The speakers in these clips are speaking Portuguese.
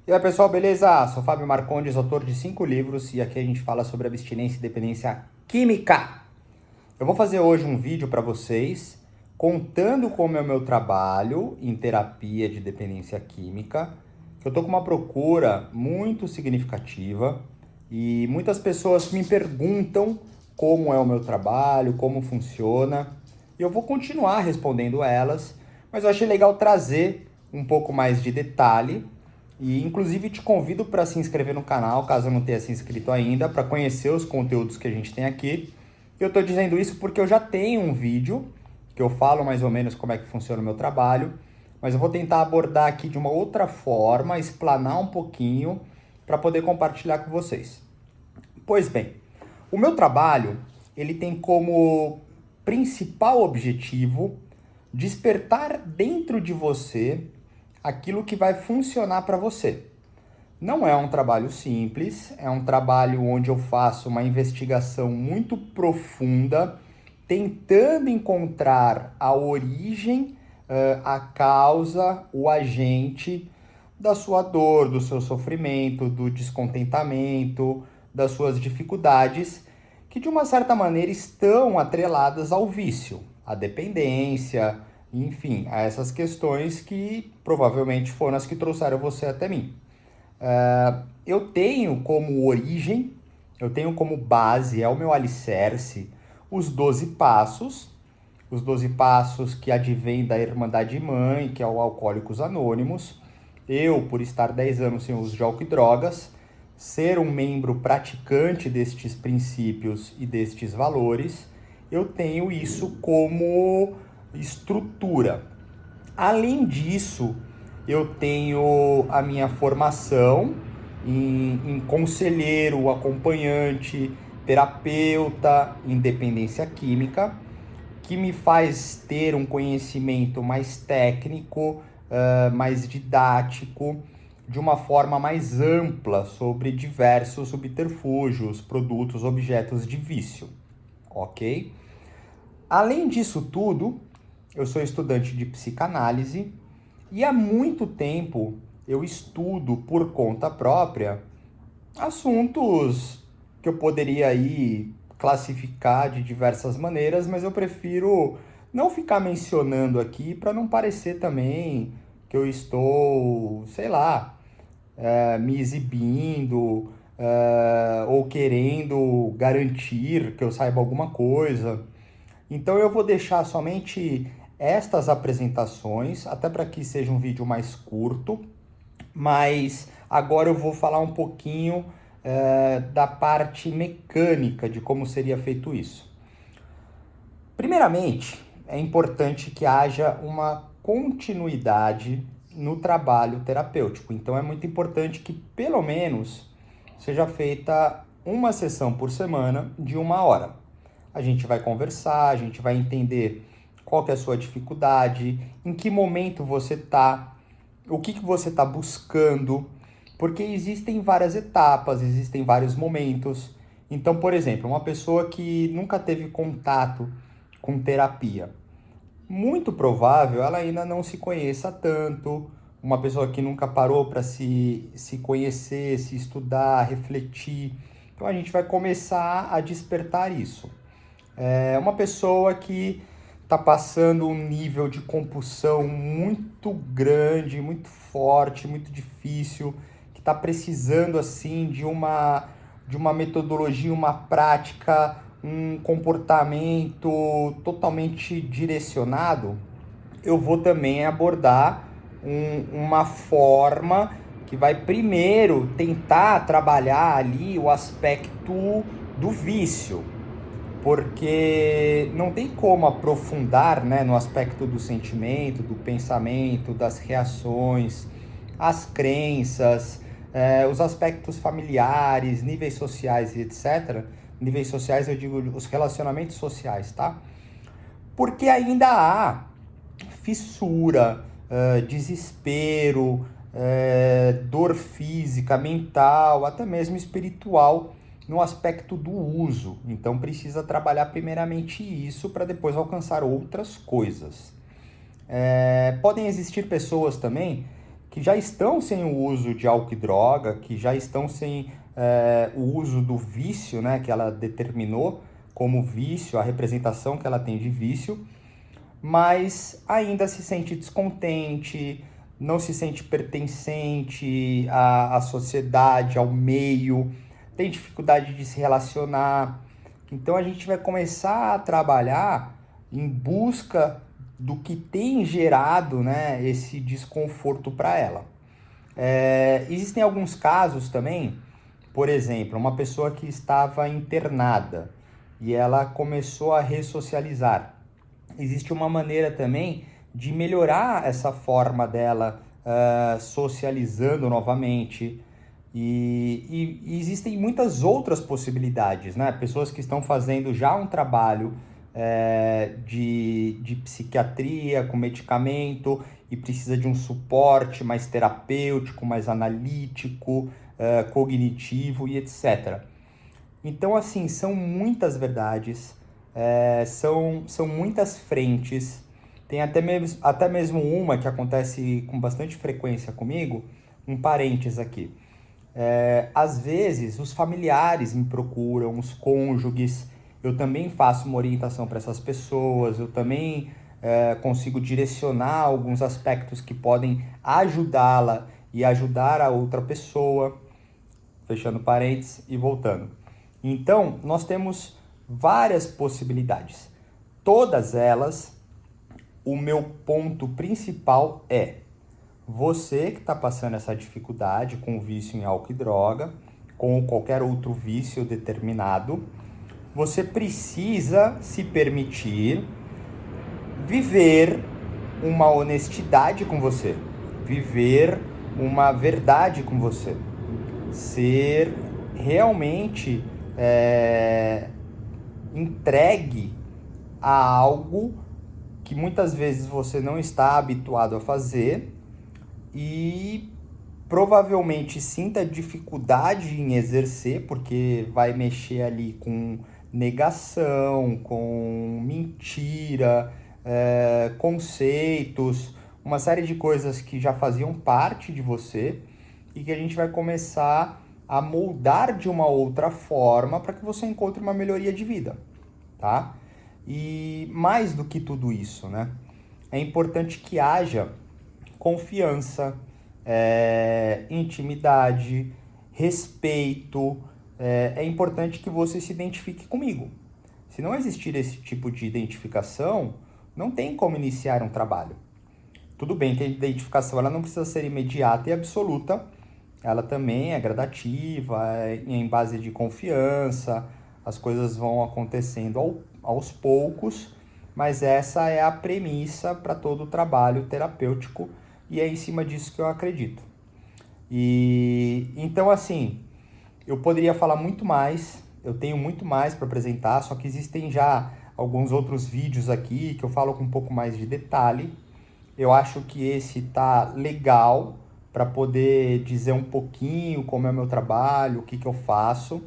E aí, pessoal, beleza? Sou Fábio Marcondes, autor de 5 livros, e aqui a gente fala sobre abstinência e dependência química. Eu vou fazer hoje um vídeo para vocês contando como é o meu trabalho em terapia de dependência química. Eu tô com uma procura muito significativa e muitas pessoas me perguntam como é o meu trabalho, como funciona. E eu vou continuar respondendo elas, mas eu achei legal trazer um pouco mais de detalhe e inclusive te convido para se inscrever no canal, caso não tenha se inscrito ainda, para conhecer os conteúdos que a gente tem aqui. Eu estou dizendo isso porque eu já tenho um vídeo que eu falo mais ou menos como é que funciona o meu trabalho, mas eu vou tentar abordar aqui de uma outra forma, explanar um pouquinho para poder compartilhar com vocês. Pois bem, o meu trabalho, ele tem como principal objetivo despertar dentro de você aquilo que vai funcionar para você. Não é um trabalho simples, é um trabalho onde eu faço uma investigação muito profunda, tentando encontrar a origem, a causa, o agente da sua dor, do seu sofrimento, do descontentamento, das suas dificuldades, que de uma certa maneira estão atreladas ao vício, à dependência, enfim, a essas questões que provavelmente foram as que trouxeram você até mim. Eu tenho como origem, eu tenho como base, é o meu alicerce, os 12 passos que advêm da Irmandade Mãe, que é o Alcoólicos Anônimos. Eu, por estar 10 anos sem uso de álcool e drogas, ser um membro praticante destes princípios e destes valores, eu tenho isso como estrutura. Além disso, eu tenho a minha formação em conselheiro, acompanhante, terapeuta em dependência química, que me faz ter um conhecimento mais técnico, mais didático, de uma forma mais ampla sobre diversos subterfúgios, produtos, objetos de vício, ok? Além disso tudo, eu sou estudante de psicanálise e há muito tempo eu estudo por conta própria assuntos que eu poderia aí classificar de diversas maneiras, mas eu prefiro não ficar mencionando aqui para não parecer também que eu estou, sei lá, me exibindo ou querendo garantir que eu saiba alguma coisa. Então eu vou deixar somente estas apresentações, até para que seja um vídeo mais curto, mas agora eu vou falar um pouquinho da parte mecânica de como seria feito isso. Primeiramente, é importante que haja uma continuidade no trabalho terapêutico. Então é muito importante que pelo menos seja feita uma sessão por semana de 1 hora. A gente vai conversar, a gente vai entender qual que é a sua dificuldade, em que momento você está, o que você está buscando, porque existem várias etapas, existem vários momentos. Então, por exemplo, uma pessoa que nunca teve contato com terapia, muito provável ela ainda não se conheça tanto. Uma pessoa que nunca parou para se conhecer, se estudar, refletir. Então a gente vai começar a despertar isso. É uma pessoa que está passando um nível de compulsão muito grande, muito forte, muito difícil, que está precisando assim de uma metodologia, uma prática, um comportamento totalmente direcionado. Eu vou também abordar uma forma que vai primeiro tentar trabalhar ali o aspecto do vício, porque não tem como aprofundar, né, no aspecto do sentimento, do pensamento, das reações, as crenças, os aspectos familiares, níveis sociais e etc. Níveis sociais eu digo os relacionamentos sociais, tá? Porque ainda há fissura, desespero, dor física, mental, até mesmo espiritual no aspecto do uso. Então precisa trabalhar primeiramente isso para depois alcançar outras coisas. Podem existir pessoas também que já estão sem o uso de álcool e droga, que já estão sem o uso do vício, né, que ela determinou como vício, a representação que ela tem de vício, mas ainda se sente descontente, não se sente pertencente à sociedade, ao meio, tem dificuldade de se relacionar. Então a gente vai começar a trabalhar em busca do que tem gerado, né, esse desconforto para ela. Existem alguns casos também, por exemplo, uma pessoa que estava internada e ela começou a ressocializar. Existe uma maneira também de melhorar essa forma dela socializando novamente. E existem muitas outras possibilidades, né? Pessoas que estão fazendo já um trabalho de psiquiatria com medicamento e precisa de um suporte mais terapêutico, mais analítico, cognitivo e etc. Então, assim, são muitas verdades, são muitas frentes. Tem até mesmo uma que acontece com bastante frequência comigo, um parênteses aqui. Às vezes, os familiares me procuram, os cônjuges, eu também faço uma orientação para essas pessoas, eu também consigo direcionar alguns aspectos que podem ajudá-la e ajudar a outra pessoa, fechando parênteses e voltando. Então, nós temos várias possibilidades. Todas elas, o meu ponto principal é você que está passando essa dificuldade com o vício em álcool e droga, com qualquer outro vício determinado, você precisa se permitir viver uma honestidade com você, viver uma verdade com você, ser realmente entregue a algo que muitas vezes você não está habituado a fazer e provavelmente sinta dificuldade em exercer, porque vai mexer ali com negação, com mentira, conceitos, uma série de coisas que já faziam parte de você e que a gente vai começar a moldar de uma outra forma para que você encontre uma melhoria de vida, tá? E mais do que tudo isso, né? É importante que haja confiança, intimidade, respeito. É importante que você se identifique comigo. Se não existir esse tipo de identificação, não tem como iniciar um trabalho. Tudo bem que a identificação ela não precisa ser imediata e absoluta, ela também é gradativa, em base de confiança, as coisas vão acontecendo aos poucos, mas essa é a premissa para todo o trabalho terapêutico e é em cima disso que eu acredito. E então, assim, eu poderia falar muito mais, eu tenho muito mais para apresentar, só que existem já alguns outros vídeos aqui que eu falo com um pouco mais de detalhe. Eu acho que esse tá legal para poder dizer um pouquinho como é o meu trabalho, o que eu faço.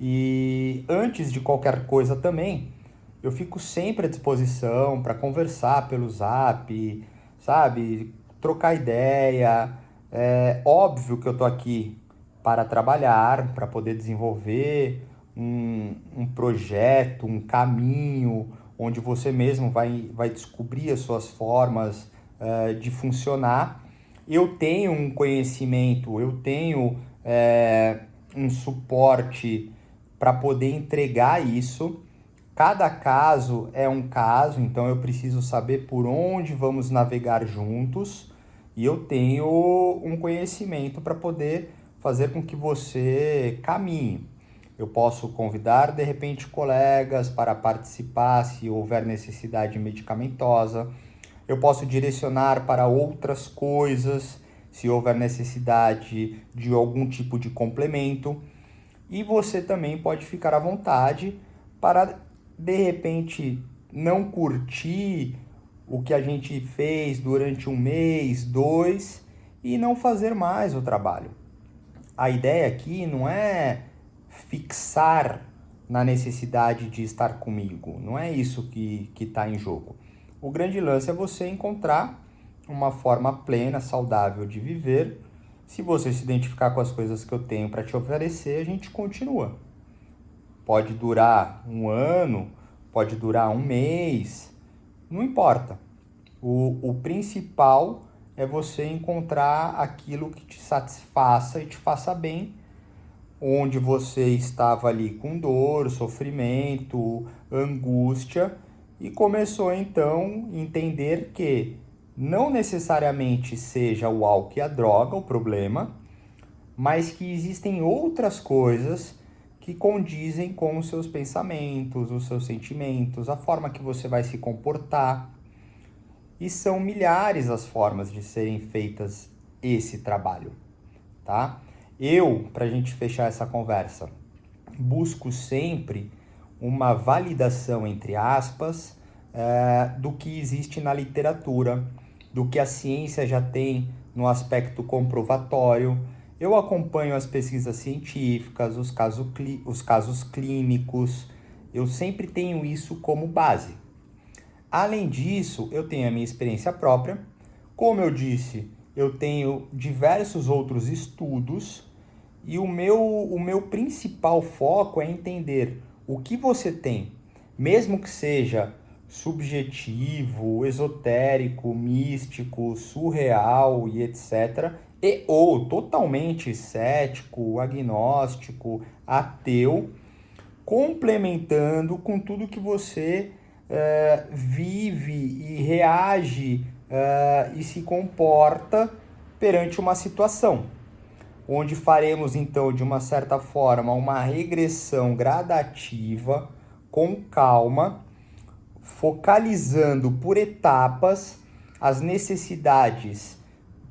E antes de qualquer coisa também, eu fico sempre à disposição para conversar pelo Zap, sabe? Trocar ideia. É óbvio que eu tô aqui para trabalhar, para poder desenvolver um projeto, um caminho, onde você mesmo vai descobrir as suas formas de funcionar. Eu tenho um conhecimento, eu tenho um suporte para poder entregar isso. Cada caso é um caso, então eu preciso saber por onde vamos navegar juntos e eu tenho um conhecimento para poder fazer com que você caminhe. Eu posso convidar, de repente, colegas para participar se houver necessidade medicamentosa. Eu posso direcionar para outras coisas se houver necessidade de algum tipo de complemento. E você também pode ficar à vontade para, de repente, não curtir o que a gente fez durante um mês, 2, e não fazer mais o trabalho. A ideia aqui não é fixar na necessidade de estar comigo, não é isso que está em jogo. O grande lance é você encontrar uma forma plena, saudável de viver. Se você se identificar com as coisas que eu tenho para te oferecer, a gente continua. Pode durar um ano, pode durar um mês, não importa. O principal é você encontrar aquilo que te satisfaça e te faça bem, onde você estava ali com dor, sofrimento, angústia, e começou então a entender que não necessariamente seja o álcool e a droga o problema, mas que existem outras coisas que condizem com os seus pensamentos, os seus sentimentos, a forma que você vai se comportar. E são milhares as formas de serem feitas esse trabalho, tá? Para a gente fechar essa conversa, busco sempre uma validação, entre aspas, do que existe na literatura, do que a ciência já tem no aspecto comprovatório. Eu acompanho as pesquisas científicas, os casos clínicos, eu sempre tenho isso como base. Além disso, eu tenho a minha experiência própria. Como eu disse, eu tenho diversos outros estudos e o meu principal foco é entender o que você tem, mesmo que seja subjetivo, esotérico, místico, surreal e etc., e ou totalmente cético, agnóstico, ateu, complementando com tudo que você vive e reage e se comporta perante uma situação, onde faremos então de uma certa forma uma regressão gradativa, com calma, focalizando por etapas as necessidades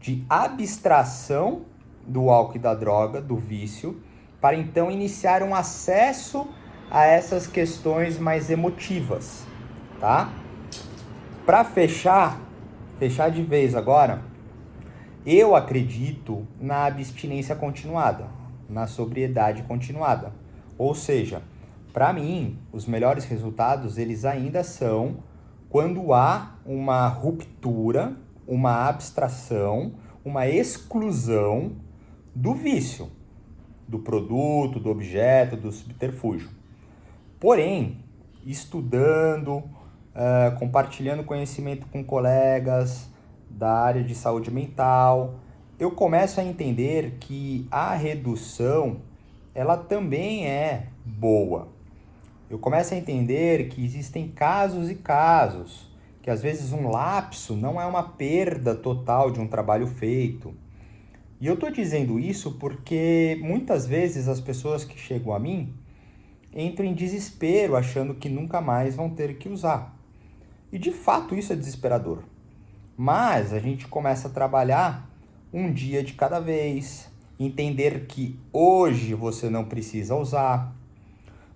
de abstração do álcool e da droga, do vício, para então iniciar um acesso a essas questões mais emotivas, tá? Para fechar de vez agora, eu acredito na abstinência continuada, na sobriedade continuada. Ou seja, para mim, os melhores resultados, eles ainda são quando há uma ruptura, uma abstração, uma exclusão do vício, do produto, do objeto, do subterfúgio. Porém, estudando, compartilhando conhecimento com colegas da área de saúde mental, eu começo a entender que a redução, ela também é boa. Eu começo a entender que existem casos e casos, que às vezes um lapso não é uma perda total de um trabalho feito. E eu estou dizendo isso porque muitas vezes as pessoas que chegam a mim entram em desespero, achando que nunca mais vão ter que usar. E de fato isso é desesperador. Mas a gente começa a trabalhar um dia de cada vez, entender que hoje você não precisa usar.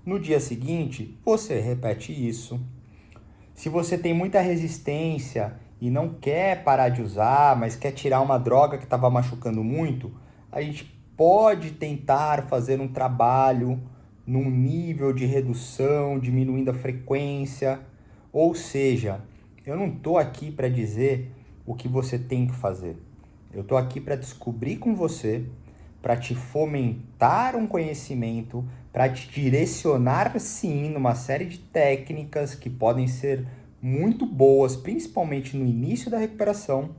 No dia seguinte, você repete isso. Se você tem muita resistência e não quer parar de usar, mas quer tirar uma droga que estava machucando muito, a gente pode tentar fazer um trabalho num nível de redução, diminuindo a frequência. Ou seja, eu não estou aqui para dizer o que você tem que fazer. Eu estou aqui para descobrir com você, para te fomentar um conhecimento, para te direcionar sim numa série de técnicas que podem ser muito boas, principalmente no início da recuperação.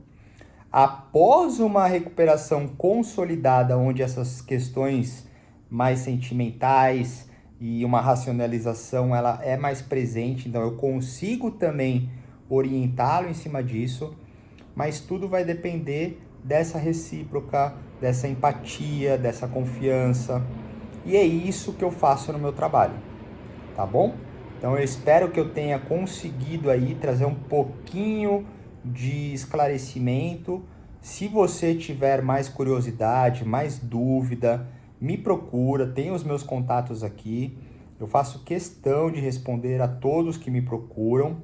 Após uma recuperação consolidada, onde essas questões mais sentimentais e uma racionalização ela é mais presente, então eu consigo também orientá-lo em cima disso, mas tudo vai depender dessa recíproca, dessa empatia, dessa confiança, e é isso que eu faço no meu trabalho, tá bom? Então eu espero que eu tenha conseguido aí trazer um pouquinho de esclarecimento. Se você tiver mais curiosidade, mais dúvida, me procura, tem os meus contatos aqui. Eu faço questão de responder a todos que me procuram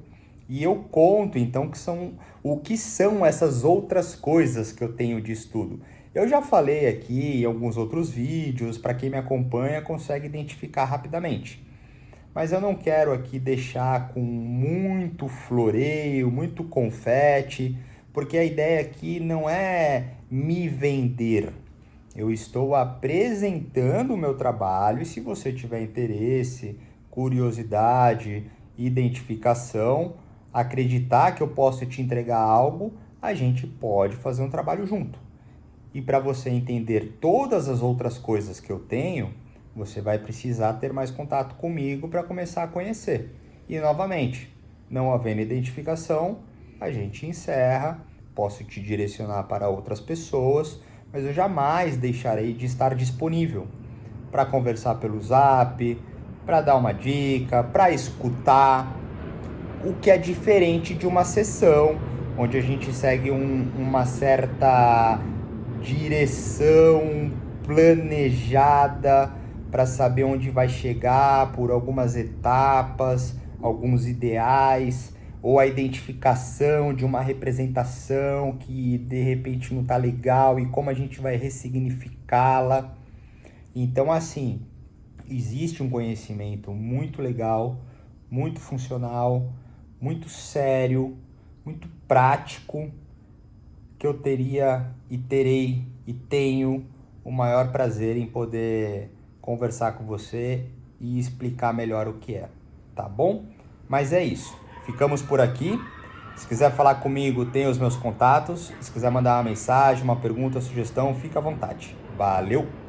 e eu conto então o que são essas outras coisas que eu tenho de estudo. Eu já falei aqui em alguns outros vídeos, para quem me acompanha consegue identificar rapidamente. Mas eu não quero aqui deixar com muito floreio, muito confete, porque a ideia aqui não é me vender. Eu estou apresentando o meu trabalho e se você tiver interesse, curiosidade, identificação, acreditar que eu posso te entregar algo, a gente pode fazer um trabalho junto. E para você entender todas as outras coisas que eu tenho, você vai precisar ter mais contato comigo para começar a conhecer. E novamente, não havendo identificação, a gente encerra, posso te direcionar para outras pessoas, mas eu jamais deixarei de estar disponível para conversar pelo Zap, para dar uma dica, para escutar, o que é diferente de uma sessão onde a gente segue uma certa direção planejada para saber onde vai chegar por algumas etapas, alguns ideais, ou a identificação de uma representação que de repente não está legal e como a gente vai ressignificá-la. Então, assim, existe um conhecimento muito legal, muito funcional, muito sério, muito prático, que eu teria e terei e tenho o maior prazer em poder conversar com você e explicar melhor o que é, tá bom? Mas é isso, ficamos por aqui. Se quiser falar comigo, tem os meus contatos. Se quiser mandar uma mensagem, uma pergunta, sugestão, fica à vontade. Valeu!